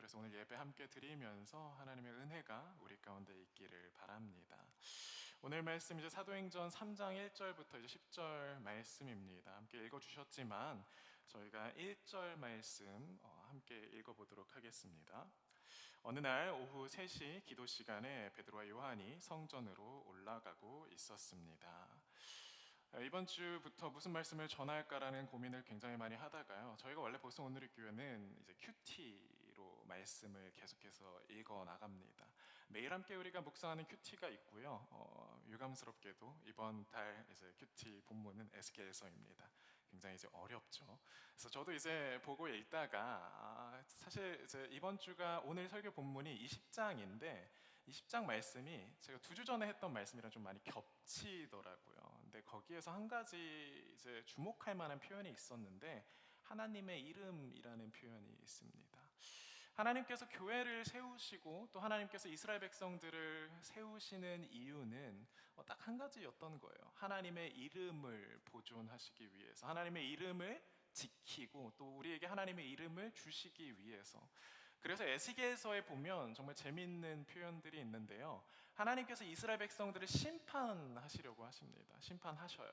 그래서 오늘 예배 함께 드리면서 하나님의 은혜가 우리 가운데 있기를 바랍니다. 오늘 말씀 이제 사도행전 3장 1절부터 이제 10절 말씀입니다. 함께 읽어주셨지만 저희가 1절 말씀 함께 읽어보도록 하겠습니다. 어느 날 오후 3시 기도 시간에 베드로와 요한이 성전으로 올라가고 있었습니다. 이번 주부터 무슨 말씀을 전할까라는 고민을 굉장히 많이 하다가요. 저희가 원래 보성 오늘의 교회는 이제 큐티로 말씀을 계속해서 읽어 나갑니다. 매일 함께 우리가 묵상하는 큐티가 있고요. 유감스럽게도 이번 달 이제 큐티 본문은 에스겔서입니다. 굉장히 이제 어렵죠. 그래서 저도 이제 보고 읽다가 사실 이제 이번 주가 오늘 설교 본문이 20장인데 20장 말씀이 제가 2주 전에 했던 말씀이랑 좀 많이 겹치더라고요. 근데 거기에서 한 가지 이제 주목할 만한 표현이 있었는데 하나님의 이름이라는 표현이 있습니다. 하나님께서 교회를 세우시고 또 하나님께서 이스라엘 백성들을 세우시는 이유는 딱 한 가지였던 거예요. 하나님의 이름을 보존하시기 위해서, 하나님의 이름을 지키고 또 우리에게 하나님의 이름을 주시기 위해서. 그래서 에스겔서에 보면 정말 재미있는 표현들이 있는데요. 하나님께서 이스라엘 백성들을 심판하시려고 하십니다. 심판하셔요.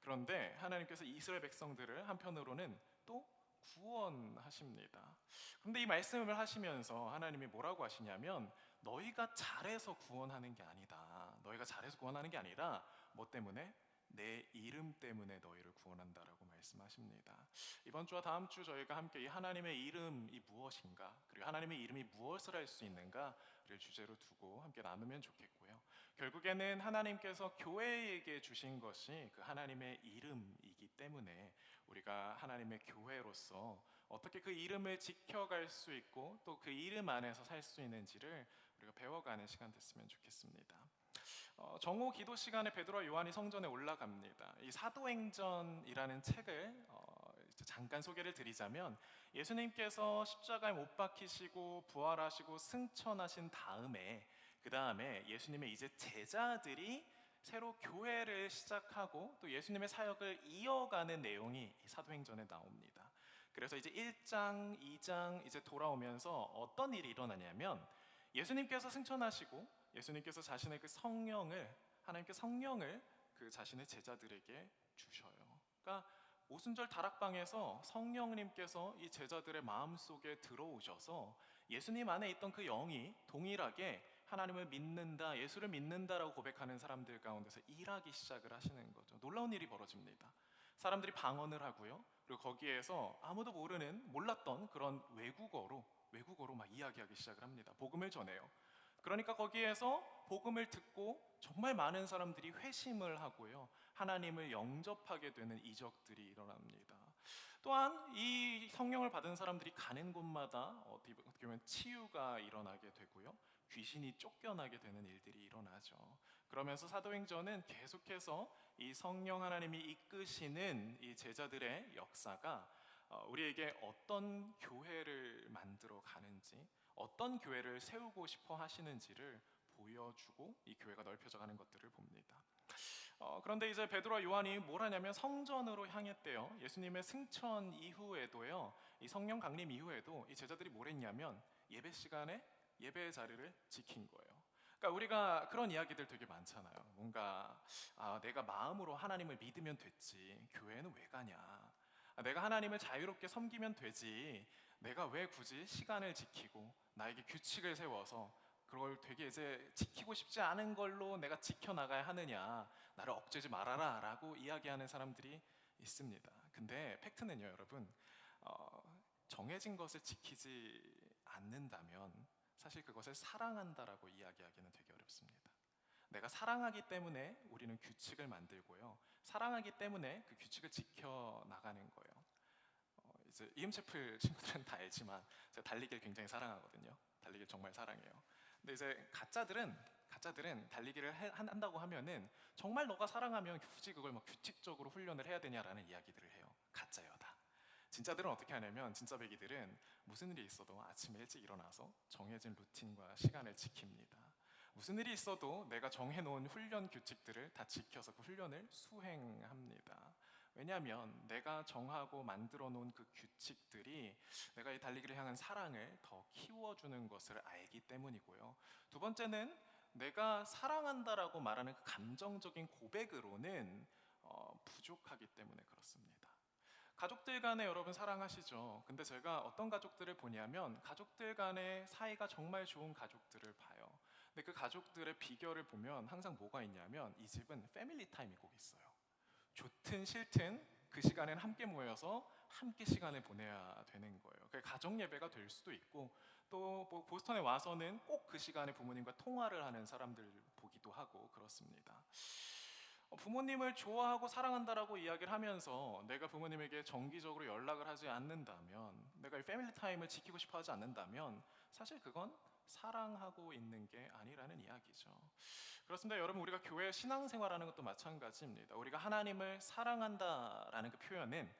그런데 하나님께서 이스라엘 백성들을 한편으로는 또 구원하십니다. 그런데 이 말씀을 하시면서 하나님이 뭐라고 하시냐면 너희가 잘해서 구원하는 게 아니다. 너희가 잘해서 구원하는 게 아니라 뭐 때문에? 내 이름 때문에 너희를 구원한다라고 말씀하십니다. 이번 주와 다음 주 저희가 함께 이 하나님의 이름이 무엇인가, 그리고 하나님의 이름이 무엇을 할 수 있는가를 주제로 두고 함께 나누면 좋겠고요. 결국에는 하나님께서 교회에게 주신 것이 그 하나님의 이름이기 때문에 우리가 하나님의 교회로서 어떻게 그 이름을 지켜갈 수 있고 또 그 이름 안에서 살 수 있는지를 우리가 배워가는 시간 됐으면 좋겠습니다. 정오 기도 시간에 베드로와 요한이 성전에 올라갑니다. 이 사도행전이라는 책을 잠깐 소개를 드리자면 예수님께서 십자가에 못 박히시고 부활하시고 승천하신 다음에 그 다음에 예수님의 이제 제자들이 새로 교회를 시작하고 또 예수님의 사역을 이어가는 내용이 사도행전에 나옵니다. 그래서 이제 1장, 2장 이제 돌아오면서 어떤 일이 일어나냐면 예수님께서 승천하시고 예수님께서 자신의 그 성령을, 하나님께 성령을 그 자신의 제자들에게 주셔요. 그러니까 오순절 다락방에서 성령님께서 이 제자들의 마음속에 들어오셔서 예수님 안에 있던 그 영이 동일하게 하나님을 믿는다, 예수를 믿는다라고 고백하는 사람들 가운데서 일하기 시작을 하시는 거죠. 놀라운 일이 벌어집니다. 사람들이 방언을 하고요. 그리고 거기에서 아무도 몰랐던 그런 외국어로 막 이야기하기 시작을 합니다. 복음을 전해요. 그러니까 거기에서 복음을 듣고 정말 많은 사람들이 회심을 하고요. 하나님을 영접하게 되는 이적들이 일어납니다. 또한 이 성령을 받은 사람들이 가는 곳마다 어떻게 보면 치유가 일어나게 되고요. 귀신이 쫓겨나게 되는 일들이 일어나죠. 그러면서 사도행전은 계속해서 이 성령 하나님이 이끄시는 이 제자들의 역사가 우리에게 어떤 교회를 만들어 가는지, 어떤 교회를 세우고 싶어 하시는지를 보여주고 이 교회가 넓혀져 가는 것들을 봅니다. 그런데 이제 베드로와 요한이 뭘 하냐면 성전으로 향했대요. 예수님의 승천 이후에도요, 이 성령 강림 이후에도 이 제자들이 뭘 했냐면 예배 시간에 예배의 자리를 지킨 거예요. 그러니까 우리가 그런 이야기들 되게 많잖아요. 뭔가 내가 마음으로 하나님을 믿으면 됐지 교회는 왜 가냐, 내가 하나님을 자유롭게 섬기면 되지 내가 왜 굳이 시간을 지키고 나에게 규칙을 세워서 그걸 되게 이제 지키고 싶지 않은 걸로 내가 지켜나가야 하느냐, 나를 억제지 말아라 라고 이야기하는 사람들이 있습니다. 근데 팩트는요 여러분, 정해진 것을 지키지 않는다면 사실 그것을 사랑한다라고 이야기하기는 되게 어렵습니다. 내가 사랑하기 때문에 우리는 규칙을 만들고요, 사랑하기 때문에 그 규칙을 지켜나가는 거예요. 이제 이음채플 친구들은 다 알지만 제가 달리기를 굉장히 사랑하거든요. 달리기를 정말 사랑해요. 근데 이제 가짜들은 달리기를 한다고 하면은 정말 너가 사랑하면 굳이 그걸 막 규칙적으로 훈련을 해야 되냐라는 이야기들을 해요. 가짜요 다. 진짜들은 어떻게 하냐면, 진짜 배기들은 무슨 일이 있어도 아침에 일찍 일어나서 정해진 루틴과 시간을 지킵니다. 무슨 일이 있어도 내가 정해놓은 훈련 규칙들을 다 지켜서 그 훈련을 수행합니다. 왜냐하면 내가 정하고 만들어 놓은 그 규칙들이 내가 이 달리기를 향한 사랑을 더 키워주는 것을 알기 때문이고요. 두 번째는 내가 사랑한다라고 말하는 그 감정적인 고백으로는 부족하기 때문에 그렇습니다. 가족들 간에 여러분 사랑하시죠? 근데 제가 어떤 가족들을 보냐면 가족들 간의 사이가 정말 좋은 가족들을 봐요. 근데 그 가족들의 비결을 보면 항상 뭐가 있냐면 이 집은 패밀리 타임이 꼭 있어요. 좋든 싫든 그 시간엔 함께 모여서 함께 시간을 보내야 되는 거예요. 그게 가정 예배가 될 수도 있고 또뭐 보스턴에 와서는 꼭 그 시간에 부모님과 통화를 하는 사람들 보기도 하고 그렇습니다. 부모님을 좋아하고 사랑한다라고 이야기를 하면서 내가 부모님에게 정기적으로 연락을 하지 않는다면, 내가 이 패밀리 타임을 지키고 싶어 하지 않는다면 사실 그건 사랑하고 있는 게 아니라는 이야기죠. 그렇습니다. 여러분, 우리가 교회 신앙생활하는 것도 마찬가지입니다. 우리가 하나님을 사랑한다라는 그 표현은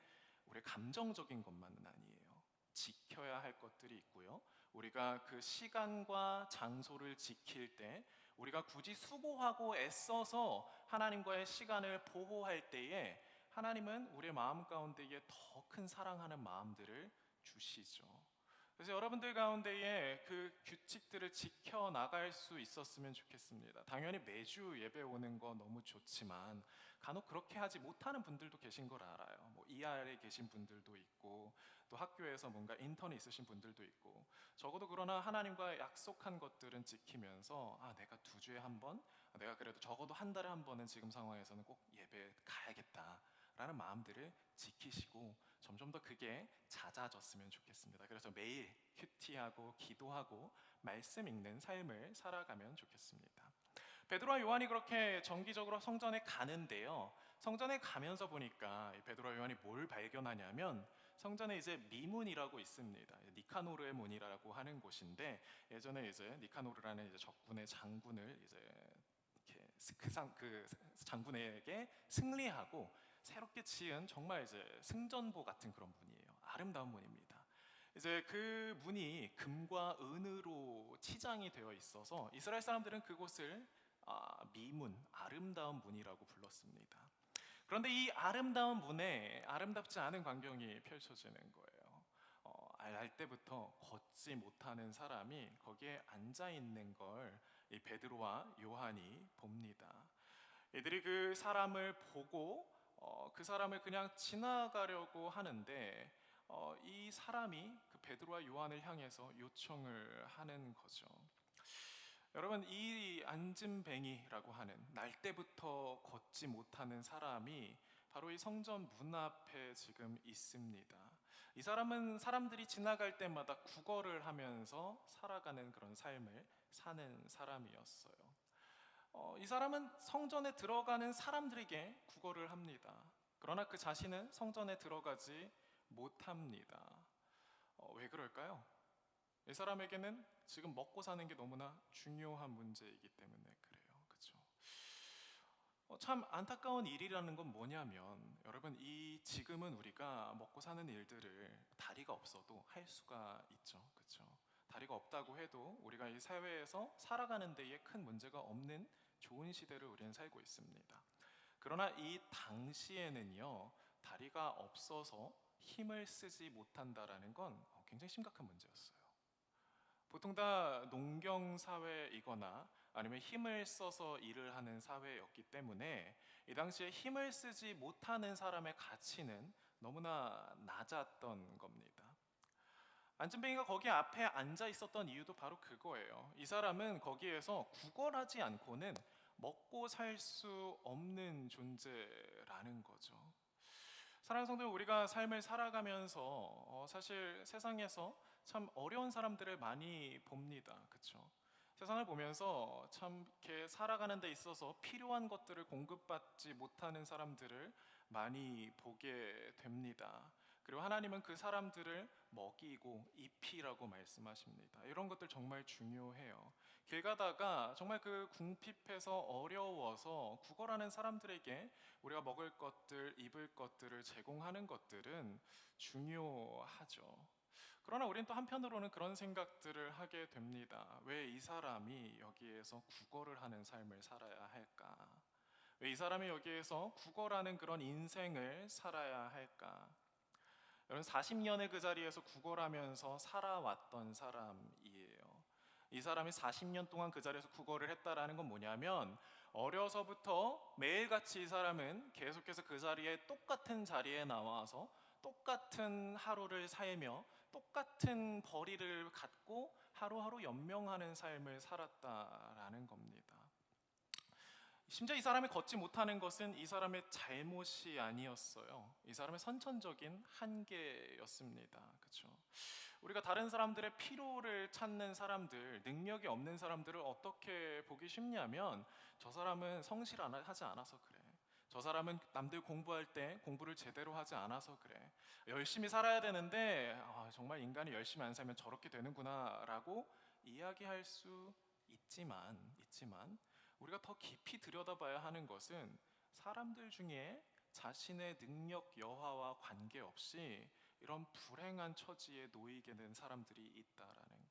우리의 감정적인 것만은 아니에요. 지켜야 할 것들이 있고요. 우리가 그 시간과 장소를 지킬 때 우리가 굳이 수고하고 애써서 하나님과의 시간을 보호할 때에 하나님은 우리의 마음 가운데에 더 큰 사랑하는 마음들을 주시죠. 그래서 여러분들 가운데에 그 규칙들을 지켜 나갈 수 있었으면 좋겠습니다. 당연히 매주 예배 오는 거 너무 좋지만 간혹 그렇게 하지 못하는 분들도 계신 걸 알아요. 뭐 ER에 계신 분들도 있고 또 학교에서 뭔가 인턴이 있으신 분들도 있고, 적어도 그러나 하나님과 약속한 것들은 지키면서 내가 2주에 한 번, 내가 그래도 적어도 한 달에 한 번은 지금 상황에서는 꼭 예배 가야겠다 라는 마음들을 지키시고 점점 더 그게 잦아졌으면 좋겠습니다. 그래서 매일 큐티하고 기도하고 말씀 읽는 삶을 살아가면 좋겠습니다. 베드로와 요한이 그렇게 정기적으로 성전에 가는데요. 성전에 가면서 보니까 베드로와 요한이 뭘 발견하냐면 성전에 이제 미문이라고 있습니다. 니카노르의 문이라고 하는 곳인데, 예전에 이제 니카노르라는 이제 적군의 장군을 이제 이렇게 그 장군에게 승리하고 새롭게 지은 정말 이제 승전보 같은 그런 문이에요. 아름다운 문입니다. 이제 그 문이 금과 은으로 치장이 되어 있어서 이스라엘 사람들은 그곳을 미문, 아름다운 문이라고 불렀습니다. 그런데 이 아름다운 문에 아름답지 않은 광경이 펼쳐지는 거예요. 알 때부터 걷지 못하는 사람이 거기에 앉아 있는 걸 이 베드로와 요한이 봅니다. 이들이 그 사람을 보고 그 사람을 그냥 지나가려고 하는데 이 사람이 그 베드로와 요한을 향해서 요청을 하는 거죠. 여러분, 이 앉은뱅이라고 하는 날 때부터 걷지 못하는 사람이 바로 이 성전 문 앞에 지금 있습니다. 이 사람은 사람들이 지나갈 때마다 구걸을 하면서 살아가는 그런 삶을 사는 사람이었어요. 이 사람은 성전에 들어가는 사람들에게 구걸을 합니다. 그러나 그 자신은 성전에 들어가지 못합니다. 왜 그럴까요? 이 사람에게는 지금 먹고 사는 게 너무나 중요한 문제이기 때문에 그래요. 그렇죠? 참 안타까운 일이라는 건 뭐냐면, 여러분, 이 지금은 우리가 먹고 사는 일들을 다리가 없어도 할 수가 있죠. 그렇죠? 다리가 없다고 해도 우리가 이 사회에서 살아가는 데에 큰 문제가 없는 좋은 시대를 우리는 살고 있습니다. 그러나 이 당시에는요, 다리가 없어서 힘을 쓰지 못한다라는 건 굉장히 심각한 문제였어요. 보통 다 농경 사회이거나 아니면 힘을 써서 일을 하는 사회였기 때문에 이 당시에 힘을 쓰지 못하는 사람의 가치는 너무나 낮았던 겁니다. 안진뱅이가 거기 앞에 앉아 있었던 이유도 바로 그거예요. 이 사람은 거기에서 구걸하지 않고는 먹고 살 수 없는 존재라는 거죠. 사랑하는 성도, 우리가 삶을 살아가면서 사실 세상에서 참 어려운 사람들을 많이 봅니다. 그렇죠? 세상을 보면서 참 이렇게 살아가는 데 있어서 필요한 것들을 공급받지 못하는 사람들을 많이 보게 됩니다. 그리고 하나님은 그 사람들을 먹이고 입히라고 말씀하십니다. 이런 것들 정말 중요해요. 길 가다가 정말 그 궁핍해서 어려워서 구걸하는 사람들에게 우리가 먹을 것들, 입을 것들을 제공하는 것들은 중요하죠. 그러나 우리는 또 한편으로는 그런 생각들을 하게 됩니다. 왜 이 사람이 여기에서 구걸을 하는 삶을 살아야 할까? 왜 이 사람이 여기에서 국어라는 그런 인생을 살아야 할까? 여러분 40년을 그 자리에서 구걸하면서 살아왔던 사람이에요. 이 사람이 40년 동안 그 자리에서 구걸을 했다라는 건 뭐냐면 어려서부터 매일같이 이 사람은 계속해서 그 자리에 똑같은 자리에 나와서 똑같은 하루를 살며 똑같은 벌이를 갖고 하루하루 연명하는 삶을 살았다라는 겁니다. 심지어 이 사람이 걷지 못하는 것은 이 사람의 잘못이 아니었어요. 이 사람의 선천적인 한계였습니다. 그렇죠? 우리가 다른 사람들의 필요를 찾는 사람들, 능력이 없는 사람들을 어떻게 보기 쉽냐면 저 사람은 성실하지 않아서 그래. 저 사람은 남들 공부할 때 공부를 제대로 하지 않아서 그래. 열심히 살아야 되는데 정말 인간이 열심히 안 살면 저렇게 되는구나라고 이야기할 수 있지만 우리가 더 깊이 들여다봐야 하는 것은 사람들 중에 자신의 능력 여하와 관계없이 이런 불행한 처지에 놓이게 된 사람들이 있다라는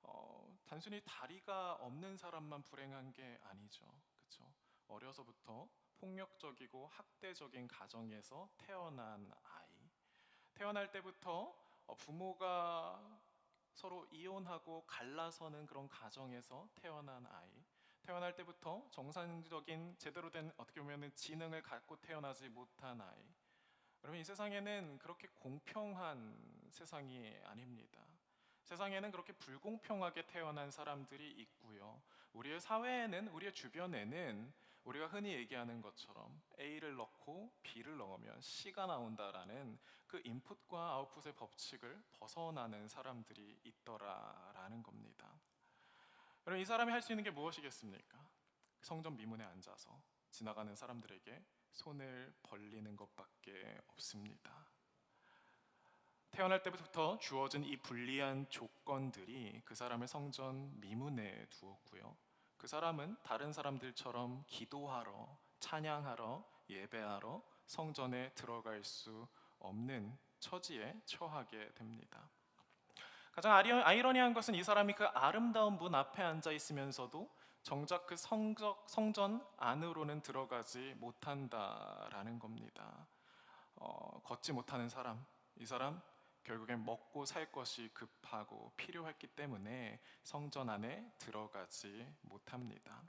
거예요. 단순히 다리가 없는 사람만 불행한 게 아니죠. 그렇죠? 어려서부터 폭력적이고 학대적인 가정에서 태어난 아이, 태어날 때부터 부모가 서로 이혼하고 갈라서는 그런 가정에서 태어난 아이, 태어날 때부터 정상적인 제대로 된 어떻게 보면 지능을 갖고 태어나지 못한 아이. 여러분 이 세상에는 그렇게 공평한 세상이 아닙니다. 세상에는 그렇게 불공평하게 태어난 사람들이 있고요. 우리의 사회에는, 우리의 주변에는 우리가 흔히 얘기하는 것처럼 A를 넣고 B를 넣으면 C가 나온다라는 그 인풋과 아웃풋의 법칙을 벗어나는 사람들이 있더라라는 겁니다. 여러분 이 사람이 할 수 있는 게 무엇이겠습니까? 성전 미문에 앉아서 지나가는 사람들에게 손을 벌리는 것밖에 없습니다. 태어날 때부터 주어진 이 불리한 조건들이 그 사람을 성전 미문에 두었고요. 그 사람은 다른 사람들처럼 기도하러, 찬양하러, 예배하러 성전에 들어갈 수 없는 처지에 처하게 됩니다. 가장 아이러니한 것은 이 사람이 그 아름다운 문 앞에 앉아 있으면서도 정작 그 성전 안으로는 들어가지 못한다라는 겁니다. 걷지 못하는 사람, 이 사람 결국엔 먹고 살 것이 급하고 필요했기 때문에 성전 안에 들어가지 못합니다.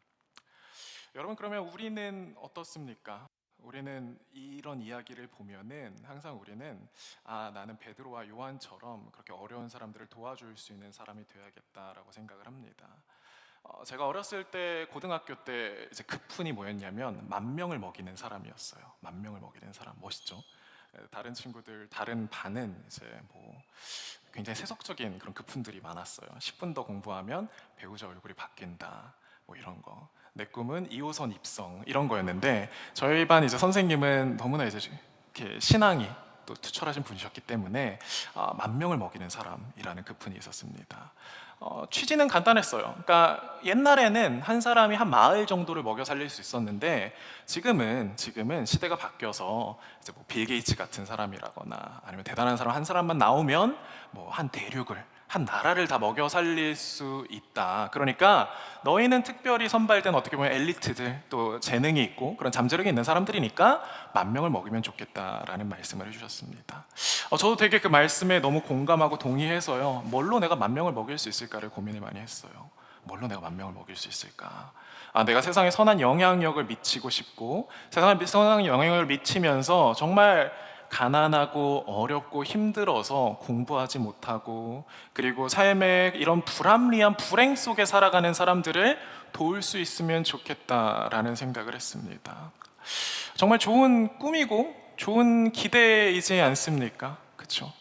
여러분 그러면 우리는 어떻습니까? 우리는 이런 이야기를 보면은 항상 우리는 나는 베드로와 요한처럼 그렇게 어려운 사람들을 도와줄 수 있는 사람이 되어야겠다라고 생각을 합니다. 제가 어렸을 때 고등학교 때 이제 급훈이 뭐였냐면 10,000명을 먹이는 사람이었어요. 10,000명을 먹이는 사람 멋있죠? 다른 친구들 다른 반은 이제 뭐 굉장히 세속적인 그런 급훈들이 많았어요. 10분 더 공부하면 배우자 얼굴이 바뀐다. 뭐 이런 거. 내 꿈은 2호선 입성 이런 거였는데 저희 반 이제 선생님은 너무나 이제 이렇게 신앙이 또 투철하신 분이셨기 때문에 10,000명을 먹이는 사람이라는 급훈이 있었습니다. 취지는 간단했어요. 그러니까 옛날에는 한 사람이 한 마을 정도를 먹여 살릴 수 있었는데 지금은 시대가 바뀌어서 이제 뭐 빌 게이츠 같은 사람이라거나 아니면 대단한 사람 한 사람만 나오면 뭐 한 대륙을 한 나라를 다 먹여 살릴 수 있다. 그러니까 너희는 특별히 선발된 어떻게 보면 엘리트들 또 재능이 있고 그런 잠재력이 있는 사람들이니까 10,000명을 먹이면 좋겠다라는 말씀을 해주셨습니다. 저도 되게 그 말씀에 너무 공감하고 동의해서요. 뭘로 내가 10,000명을 먹일 수 있을까를 고민을 많이 했어요. 뭘로 내가 10,000명을 먹일 수 있을까? 내가 세상에 선한 영향력을 미치고 싶고 세상에 선한 영향력을 미치면서 정말 가난하고 어렵고 힘들어서 공부하지 못하고 그리고 삶의 이런 불합리한 불행 속에 살아가는 사람들을 도울 수 있으면 좋겠다라는 생각을 했습니다. 정말 좋은 꿈이고 좋은 기대이지 않습니까? 그렇죠?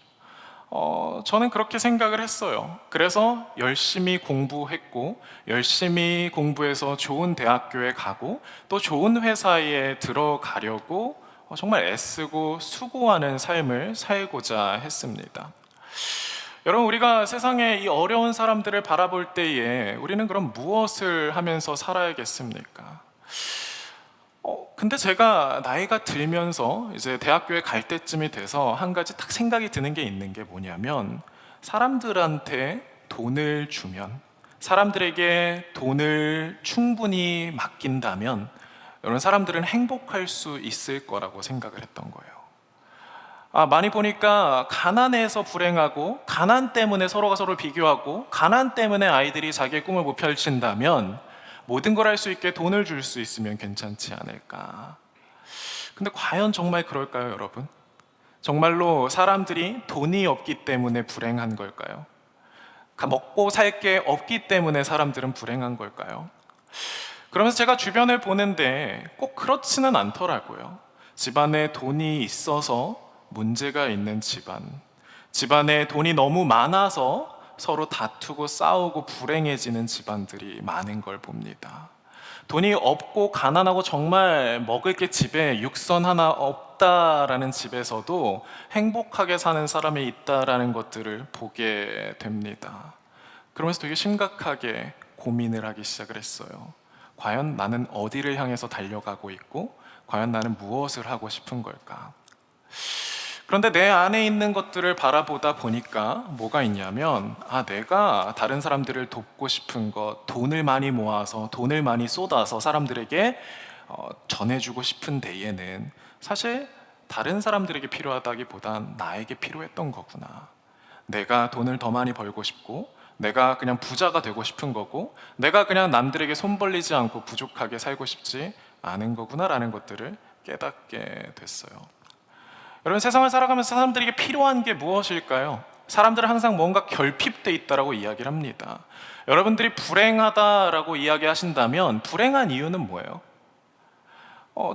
저는 그렇게 생각을 했어요. 그래서 열심히 공부했고 열심히 공부해서 좋은 대학교에 가고 또 좋은 회사에 들어가려고 정말 애쓰고 수고하는 삶을 살고자 했습니다. 여러분 우리가 세상에 이 어려운 사람들을 바라볼 때에 우리는 그럼 무엇을 하면서 살아야겠습니까? 근데 제가 나이가 들면서 이제 대학교에 갈 때쯤이 돼서 한 가지 딱 생각이 드는 게 있는 게 뭐냐면 사람들한테 돈을 주면 사람들에게 돈을 충분히 맡긴다면 이런 사람들은 행복할 수 있을 거라고 생각을 했던 거예요. 많이 보니까 가난해서 불행하고, 가난 때문에 서로가 서로를 비교하고, 가난 때문에 아이들이 자기의 꿈을 못 펼친다면 모든 걸 할 수 있게 돈을 줄 수 있으면 괜찮지 않을까. 근데 과연 정말 그럴까요, 여러분? 정말로 사람들이 돈이 없기 때문에 불행한 걸까요? 먹고 살 게 없기 때문에 사람들은 불행한 걸까요? 그러면서 제가 주변을 보는데 꼭 그렇지는 않더라고요. 집안에 돈이 있어서 문제가 있는 집안, 집안에 돈이 너무 많아서 서로 다투고 싸우고 불행해지는 집안들이 많은 걸 봅니다. 돈이 없고 가난하고 정말 먹을 게 집에 육선 하나 없다라는 집에서도 행복하게 사는 사람이 있다라는 것들을 보게 됩니다. 그러면서 되게 심각하게 고민을 하기 시작을 했어요. 과연 나는 어디를 향해서 달려가고 있고, 과연 나는 무엇을 하고 싶은 걸까? 그런데 내 안에 있는 것들을 바라보다 보니까 뭐가 있냐면, 내가 다른 사람들을 돕고 싶은 것, 돈을 많이 모아서 돈을 많이 쏟아서 사람들에게 전해주고 싶은 데에는 사실 다른 사람들에게 필요하다기보단 나에게 필요했던 거구나. 내가 돈을 더 많이 벌고 싶고, 내가 그냥 부자가 되고 싶은 거고, 내가 그냥 남들에게 손 벌리지 않고 부족하게 살고 싶지 않은 거구나라는 것들을 깨닫게 됐어요. 여러분, 세상을 살아가면서 사람들에게 필요한 게 무엇일까요? 사람들은 항상 뭔가 결핍돼 있다라고 이야기를 합니다. 여러분들이 불행하다라고 이야기하신다면 불행한 이유는 뭐예요?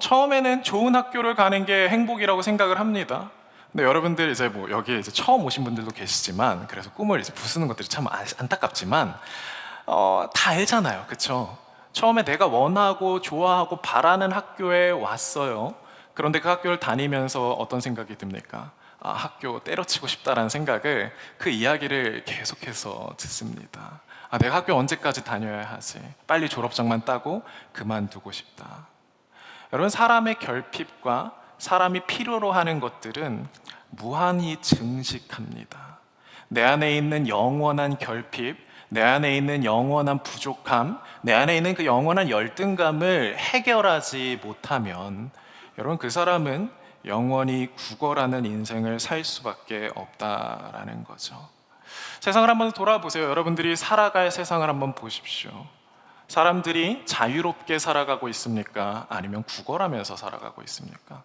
처음에는 좋은 학교를 가는 게 행복이라고 생각을 합니다. 근데 여러분들 이제 여기에 이제 처음 오신 분들도 계시지만, 그래서 꿈을 이제 부수는 것들이 참 안타깝지만 다 알잖아요, 그렇죠? 처음에 내가 원하고 좋아하고 바라는 학교에 왔어요. 그런데 그 학교를 다니면서 어떤 생각이 듭니까? 학교 때려치고 싶다라는 생각을, 그 이야기를 계속해서 듣습니다. 내가 학교 언제까지 다녀야 하지? 빨리 졸업장만 따고 그만두고 싶다. 여러분, 사람의 결핍과 사람이 필요로 하는 것들은 무한히 증식합니다. 내 안에 있는 영원한 결핍, 내 안에 있는 영원한 부족함, 내 안에 있는 그 영원한 열등감을 해결하지 못하면 여러분, 그 사람은 영원히 구걸하는 인생을 살 수밖에 없다라는 거죠. 세상을 한번 돌아보세요. 여러분들이 살아갈 세상을 한번 보십시오. 사람들이 자유롭게 살아가고 있습니까? 아니면 구걸하면서 살아가고 있습니까?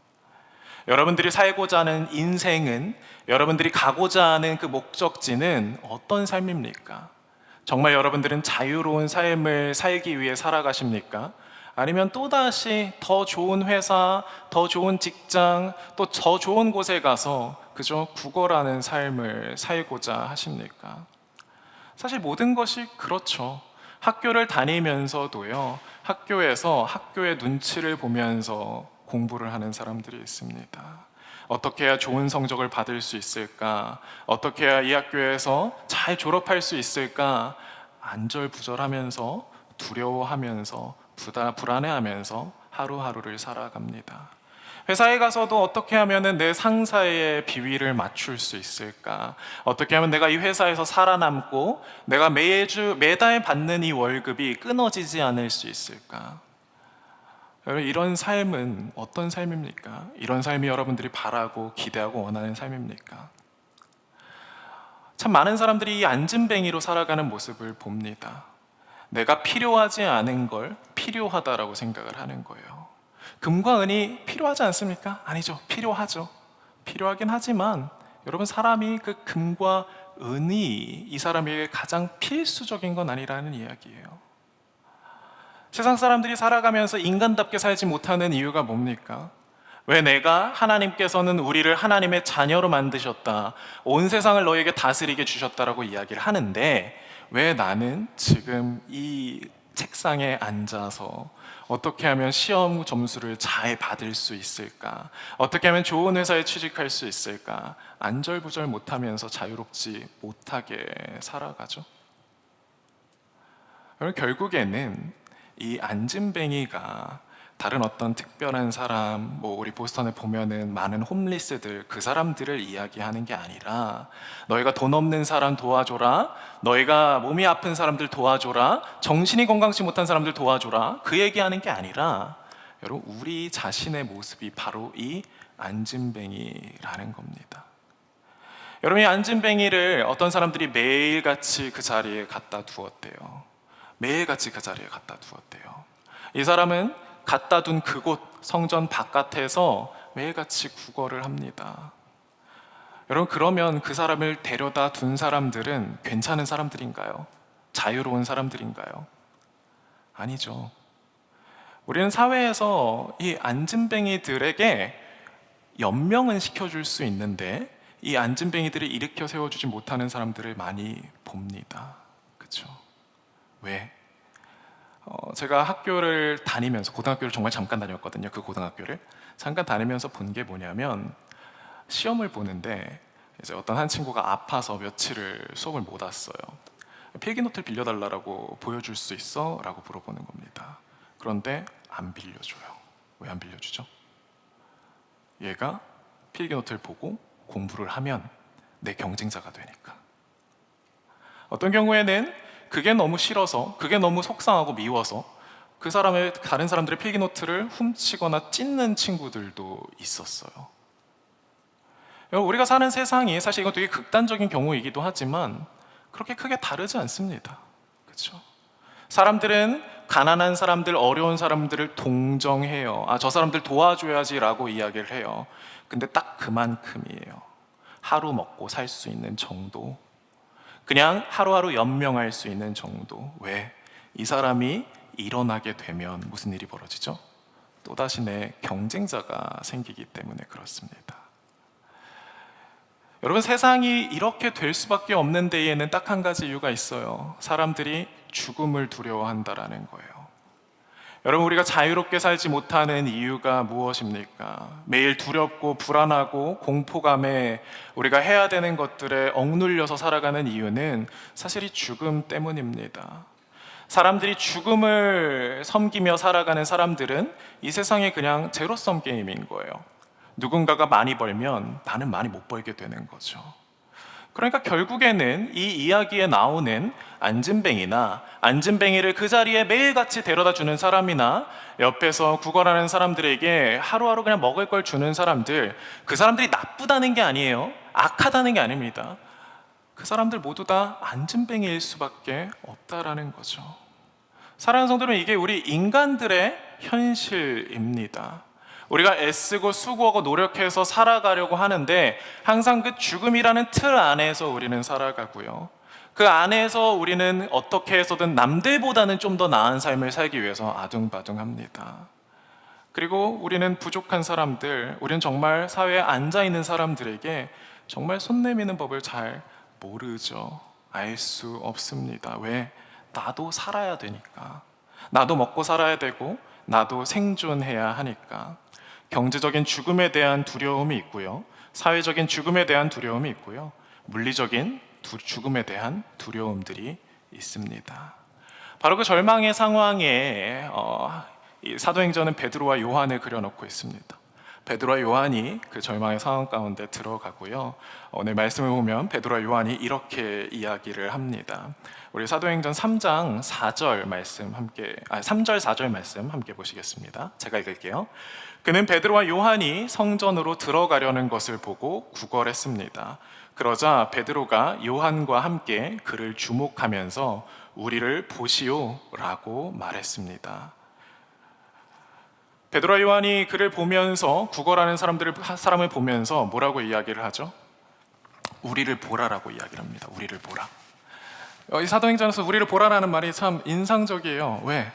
여러분들이 살고자 하는 인생은, 여러분들이 가고자 하는 그 목적지는 어떤 삶입니까? 정말 여러분들은 자유로운 삶을 살기 위해 살아가십니까? 아니면 또다시 더 좋은 회사, 더 좋은 직장, 또 더 좋은 곳에 가서 그저 구걸하는 삶을 살고자 하십니까? 사실 모든 것이 그렇죠. 학교를 다니면서도요, 학교에서 학교의 눈치를 보면서 공부를 하는 사람들이 있습니다. 어떻게 해야 좋은 성적을 받을 수 있을까? 어떻게 해야 이 학교에서 잘 졸업할 수 있을까? 안절부절하면서, 두려워하면서, 불안해하면서 하루하루를 살아갑니다. 회사에 가서도 어떻게 하면 내 상사의 비위를 맞출 수 있을까? 어떻게 하면 내가 이 회사에서 살아남고 내가 매달 받는 이 월급이 끊어지지 않을 수 있을까? 여러분, 이런 삶은 어떤 삶입니까? 이런 삶이 여러분들이 바라고 기대하고 원하는 삶입니까? 참 많은 사람들이 이 앉은뱅이로 살아가는 모습을 봅니다. 내가 필요하지 않은 걸 필요하다라고 생각을 하는 거예요. 금과 은이 필요하지 않습니까? 아니죠. 필요하죠. 필요하긴 하지만 여러분, 사람이 그 금과 은이 이 사람에게 가장 필수적인 건 아니라는 이야기예요. 세상 사람들이 살아가면서 인간답게 살지 못하는 이유가 뭡니까? 왜 내가, 하나님께서는 우리를 하나님의 자녀로 만드셨다, 온 세상을 너에게 다스리게 주셨다라고 이야기를 하는데, 왜 나는 지금 이 책상에 앉아서 어떻게 하면 시험 점수를 잘 받을 수 있을까? 어떻게 하면 좋은 회사에 취직할 수 있을까? 안절부절 못하면서 자유롭지 못하게 살아가죠. 여러분, 결국에는 이 앉은뱅이가 다른 어떤 특별한 사람, 우리 보스턴에 보면은 많은 홈리스들, 그 사람들을 이야기하는 게 아니라, 너희가 돈 없는 사람 도와줘라, 너희가 몸이 아픈 사람들 도와줘라, 정신이 건강치 못한 사람들 도와줘라, 그 얘기하는 게 아니라, 여러분, 우리 자신의 모습이 바로 이 안진뱅이라는 겁니다. 여러분, 이 안진뱅이를 어떤 사람들이 매일같이 그 자리에 갖다 두었대요. 매일같이 그 자리에 갖다 두었대요. 이 사람은 갖다 둔 그곳 성전 바깥에서 매일같이 구걸을 합니다. 여러분, 그러면 그 사람을 데려다 둔 사람들은 괜찮은 사람들인가요? 자유로운 사람들인가요? 아니죠. 우리는 사회에서 이 안진뱅이들에게 연명은 시켜줄 수 있는데 이 안진뱅이들을 일으켜 세워주지 못하는 사람들을 많이 봅니다. 그렇죠? 왜? 제가 학교를 다니면서, 고등학교를 정말 잠깐 다녔거든요. 그 고등학교를 잠깐 다니면서 본 게 뭐냐면, 시험을 보는데 이제 어떤 한 친구가 아파서 며칠을 수업을 못 왔어요. 필기노트를 빌려달라고, 보여줄 수 있어? 라고 물어보는 겁니다. 그런데 안 빌려줘요. 왜 안 빌려주죠? 얘가 필기노트를 보고 공부를 하면 내 경쟁자가 되니까. 어떤 경우에는 그게 너무 싫어서, 그게 너무 속상하고 미워서 그 사람의, 다른 사람들의 필기노트를 훔치거나 찢는 친구들도 있었어요. 우리가 사는 세상이, 사실 이건 되게 극단적인 경우이기도 하지만 그렇게 크게 다르지 않습니다. 그렇죠? 사람들은 가난한 사람들, 어려운 사람들을 동정해요. 저 사람들 도와줘야지라고 이야기를 해요. 근데 딱 그만큼이에요. 하루 먹고 살 수 있는 정도, 그냥 하루하루 연명할 수 있는 정도. 왜? 이 사람이 일어나게 되면 무슨 일이 벌어지죠? 또다시 내 경쟁자가 생기기 때문에 그렇습니다. 여러분, 세상이 이렇게 될 수밖에 없는 데에는 딱 한 가지 이유가 있어요. 사람들이 죽음을 두려워한다라는 거예요. 여러분, 우리가 자유롭게 살지 못하는 이유가 무엇입니까? 매일 두렵고 불안하고 공포감에 우리가 해야 되는 것들에 억눌려서 살아가는 이유는 사실 이 죽음 때문입니다. 사람들이 죽음을 섬기며 살아가는 사람들은 이 세상에 그냥 제로섬 게임인 거예요. 누군가가 많이 벌면 나는 많이 못 벌게 되는 거죠. 그러니까 결국에는 이 이야기에 나오는 안진뱅이나, 안진뱅이를 그 자리에 매일같이 데려다 주는 사람이나, 옆에서 구걸하는 사람들에게 하루하루 그냥 먹을 걸 주는 사람들, 그 사람들이 나쁘다는 게 아니에요. 악하다는 게 아닙니다. 그 사람들 모두 다 안진뱅이일 수밖에 없다라는 거죠. 사랑하는 성도는, 이게 우리 인간들의 현실입니다. 우리가 애쓰고 수고하고 노력해서 살아가려고 하는데 항상 그 죽음이라는 틀 안에서 우리는 살아가고요. 그 안에서 우리는 어떻게 해서든 남들보다는 좀 더 나은 삶을 살기 위해서 아둥바둥합니다. 그리고 우리는 부족한 사람들, 우리는 정말 사회에 앉아있는 사람들에게 정말 손 내미는 법을 잘 모르죠. 알 수 없습니다. 왜? 나도 살아야 되니까. 나도 먹고 살아야 되고 나도 생존해야 하니까. 경제적인 죽음에 대한 두려움이 있고요, 사회적인 죽음에 대한 두려움이 있고요, 물리적인 죽음에 대한 두려움들이 있습니다. 바로 그 절망의 상황에 이 사도행전은 베드로와 요한을 그려놓고 있습니다. 베드로와 요한이 그 절망의 상황 가운데 들어가고요, 오늘 말씀을 보면 베드로와 요한이 이렇게 이야기를 합니다. 우리 사도행전 3장 4절 말씀 함께, 3절 4절 말씀 함께 보시겠습니다. 제가 읽을게요. 그는 베드로와 요한이 성전으로 들어가려는 것을 보고 구걸했습니다. 그러자 베드로가 요한과 함께 그를 주목하면서 우리를 보시오라고 말했습니다. 베드로와 요한이 그를 보면서, 구걸하는 사람을 보면서 뭐라고 이야기를 하죠? 우리를 보라라고 이야기를 합니다. 우리를 보라. 이 사도행전에서 우리를 보라라는 말이 참 인상적이에요. 왜?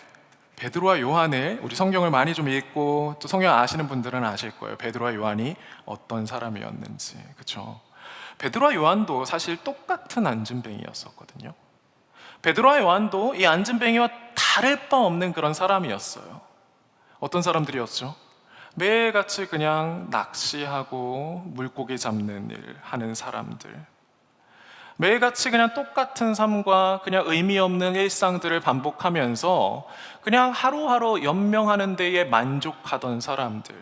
베드로와 요한을, 우리 성경을 많이 좀 읽고 또 성경 아시는 분들은 아실 거예요. 베드로와 요한이 어떤 사람이었는지. 그렇죠? 베드로와 요한도 사실 똑같은 안진뱅이였었거든요. 베드로와 요한도 이 안진뱅이와 다를 바 없는 그런 사람이었어요. 어떤 사람들이었죠? 매일같이 그냥 낚시하고 물고기 잡는 일 하는 사람들, 매일같이 그냥 똑같은 삶과 그냥 의미 없는 일상들을 반복하면서 그냥 하루하루 연명하는 데에 만족하던 사람들.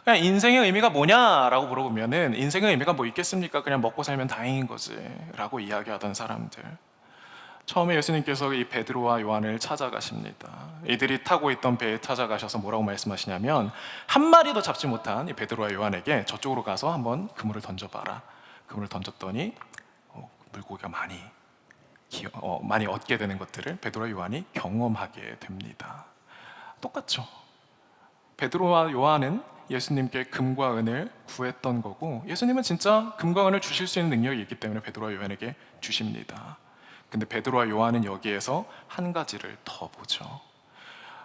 그냥 인생의 의미가 뭐냐라고 물어보면은 인생의 의미가 뭐 있겠습니까? 그냥 먹고 살면 다행인 거지 라고 이야기하던 사람들. 처음에 예수님께서 이 베드로와 요한을 찾아가십니다. 이들이 타고 있던 배에 찾아가셔서 뭐라고 말씀하시냐면 한 마리도 잡지 못한 이 베드로와 요한에게 저쪽으로 가서 한번 그물을 던져봐라. 그물을 던졌더니 물고기가 많이 얻게 되는 것들을 베드로와 요한이 경험하게 됩니다. 똑같죠. 베드로와 요한은 예수님께 금과 은을 구했던 거고, 예수님은 진짜 금과 은을 주실 수 있는 능력이 있기 때문에 베드로와 요한에게 주십니다. 근데 베드로와 요한은 여기에서 한 가지를 더 보죠.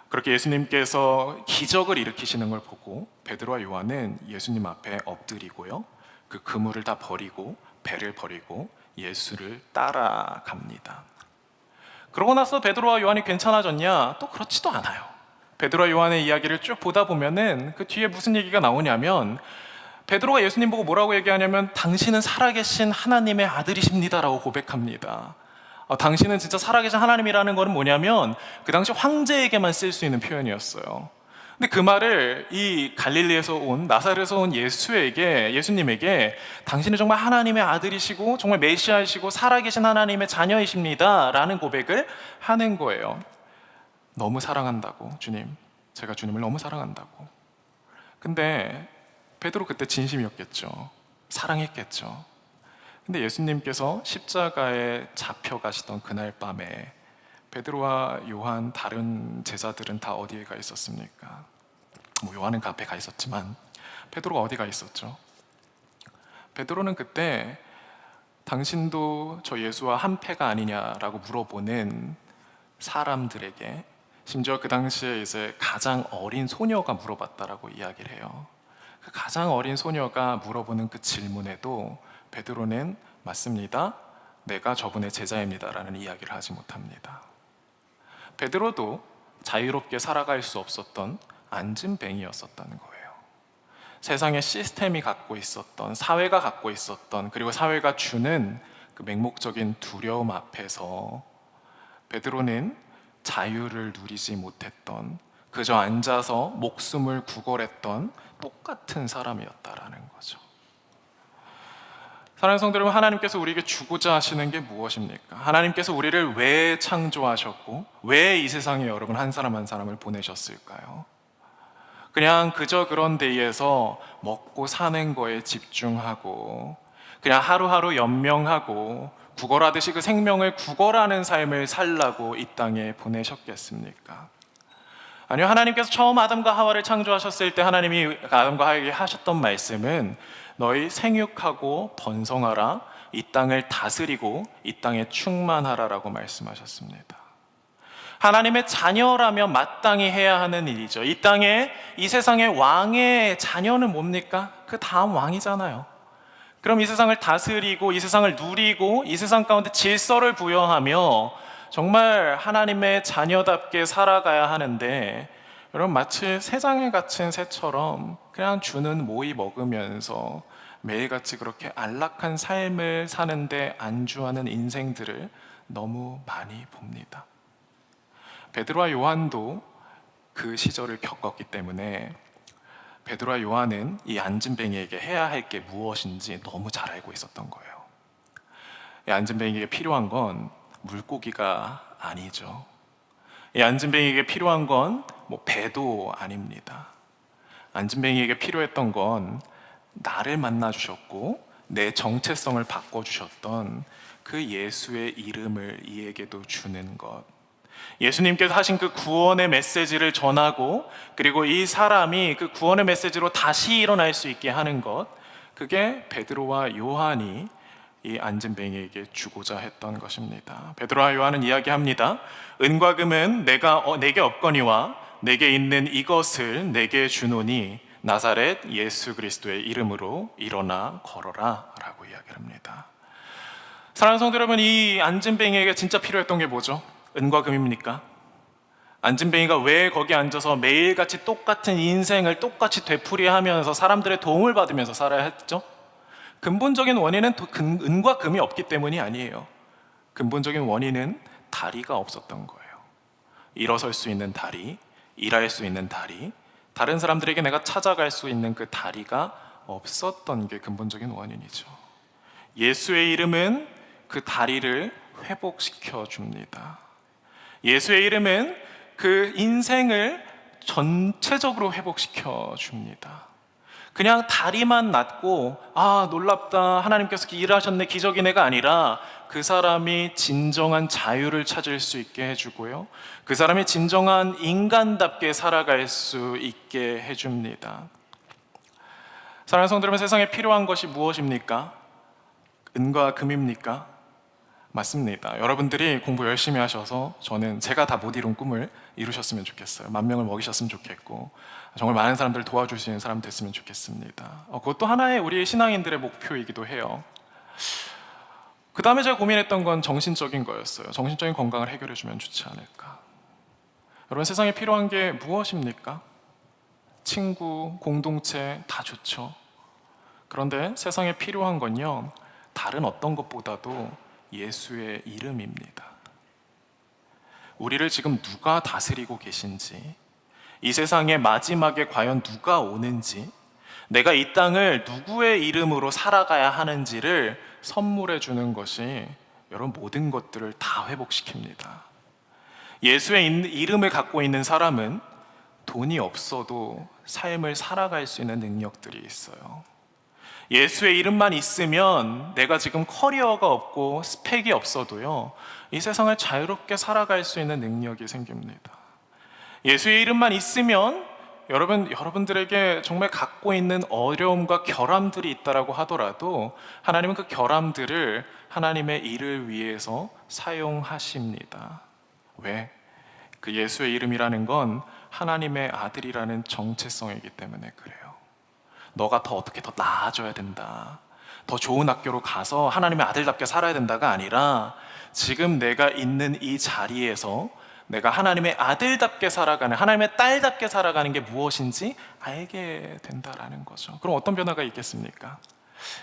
그렇게 예수님께서 기적을 일으키시는 걸 보고 베드로와 요한은 예수님 앞에 엎드리고요, 그 그물을 다 버리고 배를 버리고 예수를 따라갑니다. 그러고 나서 베드로와 요한이 괜찮아졌냐? 또 그렇지도 않아요. 베드로와 요한의 이야기를 쭉 보다 보면은 그 뒤에 무슨 얘기가 나오냐면, 베드로가 예수님 보고 뭐라고 얘기하냐면 당신은 살아계신 하나님의 아들이십니다라고 고백합니다. 당신은 진짜 살아계신 하나님이라는 것은 뭐냐면 그 당시 황제에게만 쓸 수 있는 표현이었어요. 근데 그 말을 이 갈릴리에서 온, 나사렛에서 온 예수님에게 당신은 정말 하나님의 아들이시고 정말 메시아이시고 살아계신 하나님의 자녀이십니다 라는 고백을 하는 거예요. 너무 사랑한다고, 주님, 제가 주님을 너무 사랑한다고. 근데 베드로 그때 진심이었겠죠. 사랑했겠죠. 근데 예수님께서 십자가에 잡혀가시던 그날 밤에 베드로와 요한, 다른 제자들은 다 어디에 가 있었습니까? 요한은 그 앞에 가 있었지만 베드로가 어디 가 있었죠? 베드로는 그때 당신도 저 예수와 한 패가 아니냐라고 물어보는 사람들에게, 심지어 그 당시에 이제 가장 어린 소녀가 물어봤다라고 이야기를 해요. 그 가장 어린 소녀가 물어보는 그 질문에도 베드로는 맞습니다, 내가 저분의 제자입니다라는 이야기를 하지 못합니다. 베드로도 자유롭게 살아갈 수 없었던 안진뱅이였었다는 거예요. 세상의 시스템이 갖고 있었던, 사회가 갖고 있었던, 그리고 사회가 주는 그 맹목적인 두려움 앞에서 베드로는 자유를 누리지 못했던, 그저 앉아서 목숨을 구걸했던 똑같은 사람이었다라는 거죠. 사랑하는 성도 여러분, 하나님께서 우리에게 주고자 하시는 게 무엇입니까? 하나님께서 우리를 왜 창조하셨고 왜 이 세상에 여러분 한 사람 한 사람을 보내셨을까요? 그냥 그저 그런 데에서 먹고 사는 거에 집중하고 그냥 하루하루 연명하고 구걸하듯이 그 생명을 구걸하는 삶을 살라고 이 땅에 보내셨겠습니까? 아니요, 하나님께서 처음 아담과 하와를 창조하셨을 때 하나님이 아담과 하와에게 하셨던 말씀은 너희 생육하고 번성하라, 이 땅을 다스리고 이 땅에 충만하라라고 말씀하셨습니다. 하나님의 자녀라면 마땅히 해야 하는 일이죠. 이 땅에, 이 세상의 왕의 자녀는 뭡니까? 그 다음 왕이잖아요. 그럼 이 세상을 다스리고 이 세상을 누리고 이 세상 가운데 질서를 부여하며 정말 하나님의 자녀답게 살아가야 하는데, 여러분 마치 새장에 갇힌 새처럼 그냥 주는 모이 먹으면서 매일같이 그렇게 안락한 삶을 사는데 안주하는 인생들을 너무 많이 봅니다. 베드로와 요한도 그 시절을 겪었기 때문에 베드로와 요한은 이 안진뱅이에게 해야 할 게 무엇인지 너무 잘 알고 있었던 거예요. 이 안진뱅이에게 필요한 건 물고기가 아니죠. 이 안진뱅이에게 필요한 건 배도 아닙니다. 안진뱅이에게 필요했던 건 나를 만나 주셨고 내 정체성을 바꿔 주셨던 그 예수의 이름을 이에게도 주는 것, 예수님께서 하신 그 구원의 메시지를 전하고 그리고 이 사람이 그 구원의 메시지로 다시 일어날 수 있게 하는 것, 그게 베드로와 요한이 이 안진뱅이에게 주고자 했던 것입니다. 베드로와 요한은 이야기합니다. 은과 금은 내게 없거니와 내게 있는 이것을 내게 주노니 나사렛 예수 그리스도의 이름으로 일어나 걸어라 라고 이야기합니다. 사랑하는 성도 여러분, 이 안진뱅이에게 진짜 필요했던 게 뭐죠? 은과 금입니까? 안진뱅이가 왜 거기 앉아서 매일같이 똑같은 인생을 똑같이 되풀이하면서 사람들의 도움을 받으면서 살아야 했죠? 근본적인 원인은 은과 금이 없기 때문이 아니에요. 근본적인 원인은 다리가 없었던 거예요. 일어설 수 있는 다리, 일할 수 있는 다리, 다른 사람들에게 내가 찾아갈 수 있는 그 다리가 없었던 게 근본적인 원인이죠. 예수의 이름은 그 다리를 회복시켜 줍니다. 예수의 이름은 그 인생을 전체적으로 회복시켜 줍니다. 그냥 다리만 낫고 놀랍다, 하나님께서 일하셨네, 기적이네가 아니라 그 사람이 진정한 자유를 찾을 수 있게 해주고요, 그 사람이 진정한 인간답게 살아갈 수 있게 해줍니다. 사랑하는 성도 여러분, 세상에 필요한 것이 무엇입니까? 은과 금입니까? 맞습니다. 여러분들이 공부 열심히 하셔서 저는 제가 다 못 이룬 꿈을 이루셨으면 좋겠어요. 10,000명을 먹이셨으면 좋겠고 정말 많은 사람들을 도와줄 수 있는 사람 됐으면 좋겠습니다. 그것도 하나의 우리 신앙인들의 목표이기도 해요. 그 다음에 제가 고민했던 건 정신적인 거였어요. 정신적인 건강을 해결해 주면 좋지 않을까. 여러분, 세상에 필요한 게 무엇입니까? 친구, 공동체 다 좋죠. 그런데 세상에 필요한 건요, 다른 어떤 것보다도 예수의 이름입니다. 우리를 지금 누가 다스리고 계신지, 이 세상의 마지막에 과연 누가 오는지, 내가 이 땅을 누구의 이름으로 살아가야 하는지를 선물해 주는 것이 여러분 모든 것들을 다 회복시킵니다. 예수의 이름을 갖고 있는 사람은 돈이 없어도 삶을 살아갈 수 있는 능력들이 있어요. 예수의 이름만 있으면 내가 지금 커리어가 없고 스펙이 없어도요, 이 세상을 자유롭게 살아갈 수 있는 능력이 생깁니다. 예수의 이름만 있으면 여러분들에게 정말 갖고 있는 어려움과 결함들이 있다라고 하더라도 하나님은 그 결함들을 하나님의 일을 위해서 사용하십니다. 왜? 그 예수의 이름이라는 건 하나님의 아들이라는 정체성이기 때문에 그래요. 너가 어떻게 더 나아져야 된다, 더 좋은 학교로 가서 하나님의 아들답게 살아야 된다가 아니라 지금 내가 있는 이 자리에서 내가 하나님의 아들답게 살아가는, 하나님의 딸답게 살아가는 게 무엇인지 알게 된다라는 거죠. 그럼 어떤 변화가 있겠습니까?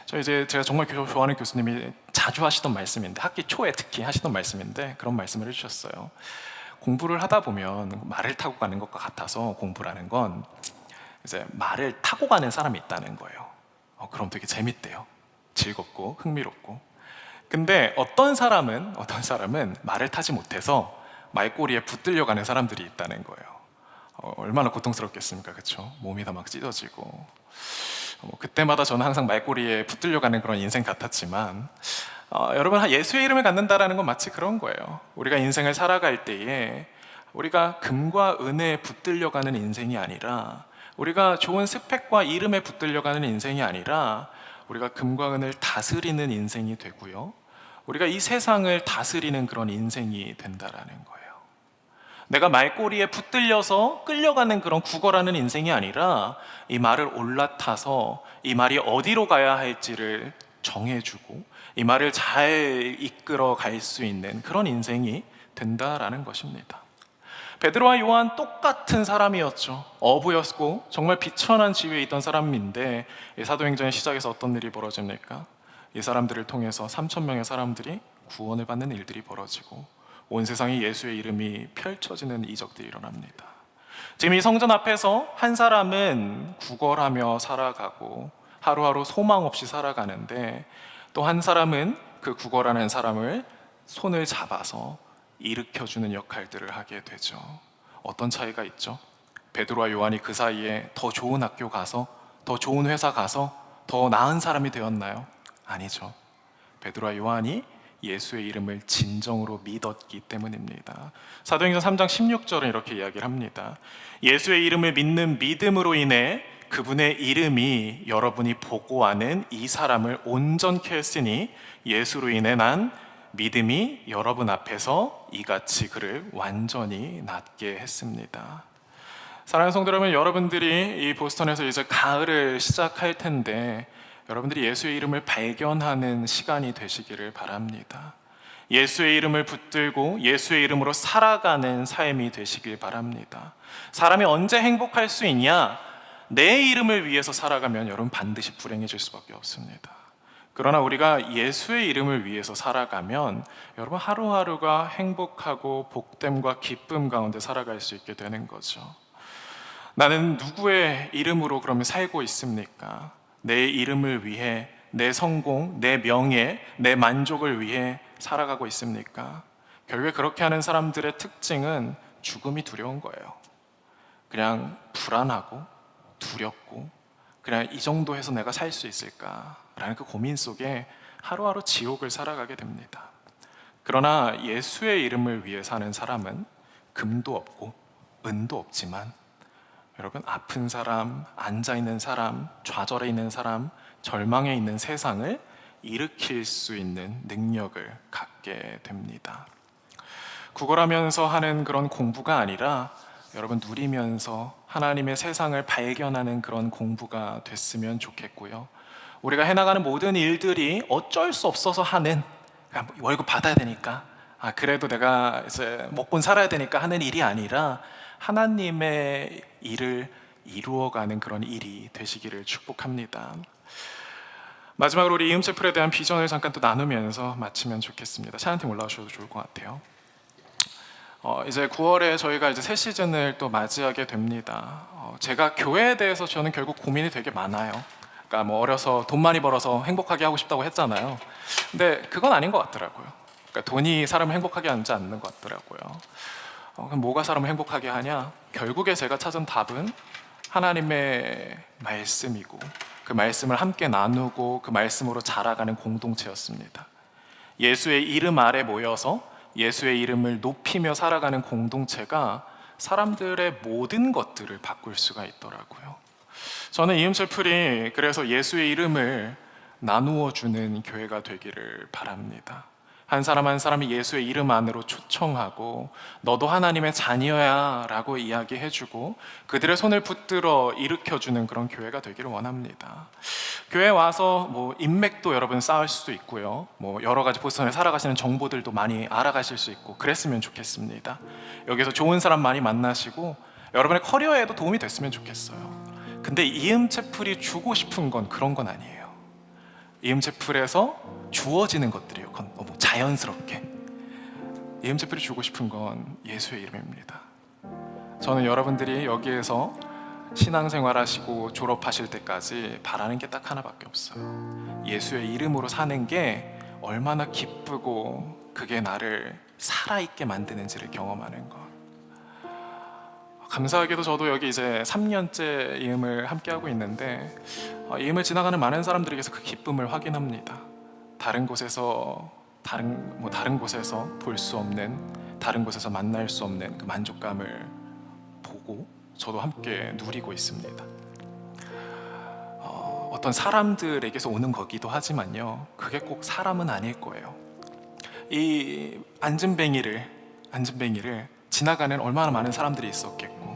제가 정말 좋아하는 교수님이 자주 하시던 말씀인데, 학기 초에 특히 하시던 말씀인데 그런 말씀을 해주셨어요. 공부를 하다 보면 말을 타고 가는 것과 같아서 공부라는 건 이제 말을 타고 가는 사람이 있다는 거예요. 그럼 되게 재밌대요. 즐겁고 흥미롭고. 근데 어떤 사람은 말을 타지 못해서 말꼬리에 붙들려 가는 사람들이 있다는 거예요. 얼마나 고통스럽겠습니까? 그렇죠? 몸이 다 막 찢어지고. 그때마다 저는 항상 말꼬리에 붙들려 가는 그런 인생 같았지만, 여러분, 예수의 이름을 갖는다라는 건 마치 그런 거예요. 우리가 인생을 살아갈 때에 우리가 금과 은혜에 붙들려 가는 인생이 아니라, 우리가 좋은 스펙과 이름에 붙들려 가는 인생이 아니라 우리가 금과 은을 다스리는 인생이 되고요, 우리가 이 세상을 다스리는 그런 인생이 된다라는 거예요. 내가 말꼬리에 붙들려서 끌려가는 그런 구걸하는 인생이 아니라 이 말을 올라타서 이 말이 어디로 가야 할지를 정해주고 이 말을 잘 이끌어 갈 수 있는 그런 인생이 된다라는 것입니다. 베드로와 요한 똑같은 사람이었죠. 어부였고 정말 비천한 지위에 있던 사람인데, 사도행전의 시작에서 어떤 일이 벌어집니까? 이 사람들을 통해서 3,000명의 사람들이 구원을 받는 일들이 벌어지고 온 세상에 예수의 이름이 펼쳐지는 이적들이 일어납니다. 지금 이 성전 앞에서 한 사람은 구걸하며 살아가고 하루하루 소망 없이 살아가는데, 또 한 사람은 그 구걸하는 사람을 손을 잡아서 일으켜주는 역할들을 하게 되죠. 어떤 차이가 있죠? 베드로와 요한이 그 사이에 더 좋은 학교 가서, 더 좋은 회사 가서 더 나은 사람이 되었나요? 아니죠. 베드로와 요한이 예수의 이름을 진정으로 믿었기 때문입니다. 사도행전 3장 16절은 이렇게 이야기를 합니다. 예수의 이름을 믿는 믿음으로 인해 그분의 이름이 여러분이 보고하는 이 사람을 온전케 했으니 예수로 인해 난 믿음이 여러분 앞에서 이같이 그를 완전히 낫게 했습니다. 사랑하는 성도 여러분, 여러분들이 이 보스턴에서 이제 가을을 시작할 텐데 여러분들이 예수의 이름을 발견하는 시간이 되시기를 바랍니다. 예수의 이름을 붙들고 예수의 이름으로 살아가는 삶이 되시길 바랍니다. 사람이 언제 행복할 수 있냐? 내 이름을 위해서 살아가면 여러분 반드시 불행해질 수밖에 없습니다. 그러나 우리가 예수의 이름을 위해서 살아가면 여러분 하루하루가 행복하고 복됨과 기쁨 가운데 살아갈 수 있게 되는 거죠. 나는 누구의 이름으로 그러면 살고 있습니까? 내 이름을 위해, 내 성공, 내 명예, 내 만족을 위해 살아가고 있습니까? 결국에 그렇게 하는 사람들의 특징은 죽음이 두려운 거예요. 그냥 불안하고 두렵고 그냥 이 정도 해서 내가 살 수 있을까라는 그 고민 속에 하루하루 지옥을 살아가게 됩니다. 그러나 예수의 이름을 위해 사는 사람은 금도 없고 은도 없지만 여러분, 아픈 사람, 앉아있는 사람, 좌절해 있는 사람, 절망해 있는 세상을 일으킬 수 있는 능력을 갖게 됩니다. 구걸하면서 하는 그런 공부가 아니라 여러분, 누리면서 하나님의 세상을 발견하는 그런 공부가 됐으면 좋겠고요. 우리가 해나가는 모든 일들이 어쩔 수 없어서 하는, 월급 받아야 되니까, 그래도 내가 이제 먹고 살아야 되니까 하는 일이 아니라 하나님의 일을 이루어가는 그런 일이 되시기를 축복합니다. 마지막으로 우리 이음체플에 대한 비전을 잠깐 또 나누면서 마치면 좋겠습니다. 차한팀 올라오셔도 좋을 것 같아요. 이제 9월에 저희가 이제 새 시즌을 또 맞이하게 됩니다. 제가 교회에 대해서 저는 결국 고민이 되게 많아요. 그러니까 뭐 어려서 돈 많이 벌어서 행복하게 하고 싶다고 했잖아요. 근데 그건 아닌 것 같더라고요. 그러니까 돈이 사람을 행복하게 하지 않는 것 같더라고요. 그럼 뭐가 사람을 행복하게 하냐? 결국에 제가 찾은 답은 하나님의 말씀이고 그 말씀을 함께 나누고 그 말씀으로 자라가는 공동체였습니다. 예수의 이름 아래 모여서 예수의 이름을 높이며 살아가는 공동체가 사람들의 모든 것들을 바꿀 수가 있더라고요. 저는 이음철풀이 그래서 예수의 이름을 나누어 주는 교회가 되기를 바랍니다. 한 사람 한 사람이 예수의 이름 안으로 초청하고 너도 하나님의 자녀야 라고 이야기해주고 그들의 손을 붙들어 일으켜주는 그런 교회가 되기를 원합니다. 교회에 와서 뭐 인맥도 여러분 쌓을 수도 있고요, 뭐 여러 가지 포지션에 살아가시는 정보들도 많이 알아가실 수 있고 그랬으면 좋겠습니다. 여기서 좋은 사람 많이 만나시고 여러분의 커리어에도 도움이 됐으면 좋겠어요. 근데 이음체풀이 주고 싶은 건 그런 건 아니에요. 이음체풀에서 주어지는 것들이에요. 그건 너무 자연스럽게. 이음체풀이 주고 싶은 건 예수의 이름입니다. 저는 여러분들이 여기에서 신앙생활 하시고 졸업하실 때까지 바라는 게 딱 하나밖에 없어요. 예수의 이름으로 사는 게 얼마나 기쁘고 그게 나를 살아있게 만드는지를 경험하는 것. 감사하게도 저도 여기 이제 3년째 이음을 함께하고 있는데 이음을 지나가는 많은 사람들에게서 그 기쁨을 확인합니다. 다른 곳에서 볼 수 없는, 다른 곳에서 만날 수 없는 그 만족감을 보고 저도 함께 누리고 있습니다. 어떤 사람들에게서 오는 거기도 하지만요, 그게 꼭 사람은 아닐 거예요. 이 안진뱅이를 지나가는 얼마나 많은 사람들이 있었겠고,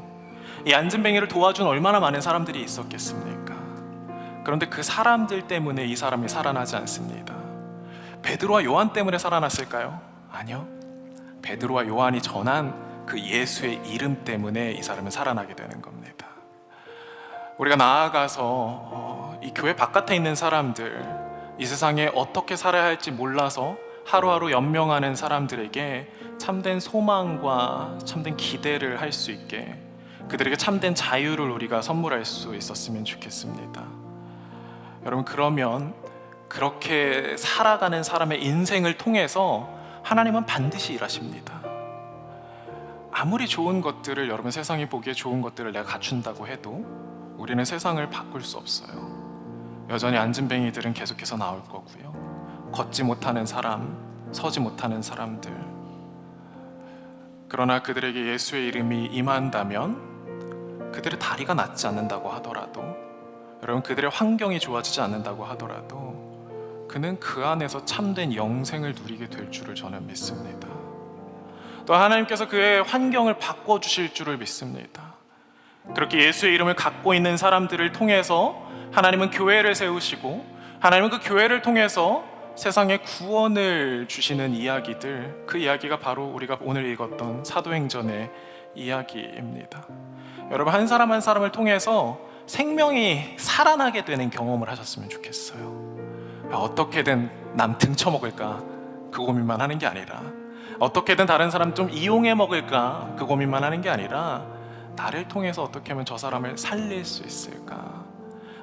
이 안진뱅이를 도와준 얼마나 많은 사람들이 있었겠습니까? 그런데 그 사람들 때문에 이 사람이 살아나지 않습니다. 베드로와 요한 때문에 살아났을까요? 아니요. 베드로와 요한이 전한 그 예수의 이름 때문에 이 사람은 살아나게 되는 겁니다. 우리가 나아가서 이 교회 바깥에 있는 사람들, 이 세상에 어떻게 살아야 할지 몰라서 하루하루 연명하는 사람들에게 참된 소망과 참된 기대를 할 수 있게, 그들에게 참된 자유를 우리가 선물할 수 있었으면 좋겠습니다. 여러분, 그러면 그렇게 살아가는 사람의 인생을 통해서 하나님은 반드시 일하십니다. 아무리 좋은 것들을, 여러분 세상이 보기에 좋은 것들을 내가 갖춘다고 해도 우리는 세상을 바꿀 수 없어요. 여전히 안진뱅이들은 계속해서 나올 거고요, 걷지 못하는 사람, 서지 못하는 사람들. 그러나 그들에게 예수의 이름이 임한다면 그들의 다리가 낫지 않는다고 하더라도, 여러분 그들의 환경이 좋아지지 않는다고 하더라도 그는 그 안에서 참된 영생을 누리게 될 줄을 저는 믿습니다. 또 하나님께서 그의 환경을 바꿔주실 줄을 믿습니다. 그렇게 예수의 이름을 갖고 있는 사람들을 통해서 하나님은 교회를 세우시고, 하나님은 그 교회를 통해서 세상에 구원을 주시는 이야기들, 그 이야기가 바로 우리가 오늘 읽었던 사도행전의 이야기입니다. 여러분, 한 사람 한 사람을 통해서 생명이 살아나게 되는 경험을 하셨으면 좋겠어요. 어떻게든 남 등쳐먹을까 그 고민만 하는 게 아니라, 어떻게든 다른 사람 좀 이용해 먹을까 그 고민만 하는 게 아니라, 나를 통해서 어떻게 하면 저 사람을 살릴 수 있을까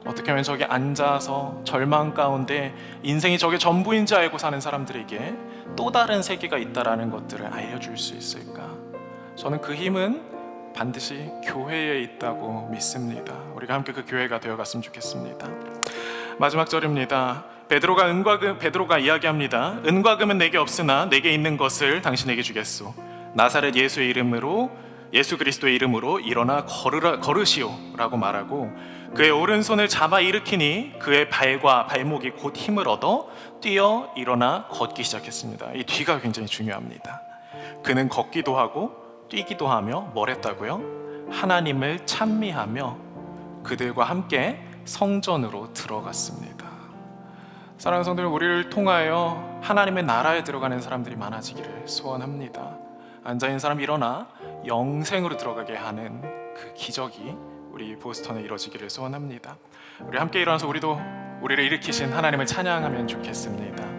어떻게 하면 저기 앉아서 절망 가운데 인생이 저게 전부인 줄 알고 사는 사람들에게 또 다른 세계가 있다라는 것들을 알려줄 수 있을까? 저는 그 힘은 반드시 교회에 있다고 믿습니다. 우리가 함께 그 교회가 되어갔으면 좋겠습니다. 마지막 절입니다. 베드로가 이야기합니다. 은과 금은 내게 없으나 내게 있는 것을 당신에게 주겠소. 나사렛 예수의 이름으로, 예수 그리스도의 이름으로 일어나 걸으시오라고 말하고 그의 오른손을 잡아 일으키니 그의 발과 발목이 곧 힘을 얻어 뛰어 일어나 걷기 시작했습니다. 이 뒤가 굉장히 중요합니다. 그는 걷기도 하고 뛰기도 하며 뭘 했다고요? 하나님을 찬미하며 그들과 함께 성전으로 들어갔습니다. 사랑하는 성도들, 우리를 통하여 하나님의 나라에 들어가는 사람들이 많아지기를 소원합니다. 앉아있는 사람 일어나 영생으로 들어가게 하는 그 기적이 우리 보스턴에 이루어지기를 소원합니다. 우리 함께 일어나서 우리도 우리를 일으키신 하나님을 찬양하면 좋겠습니다.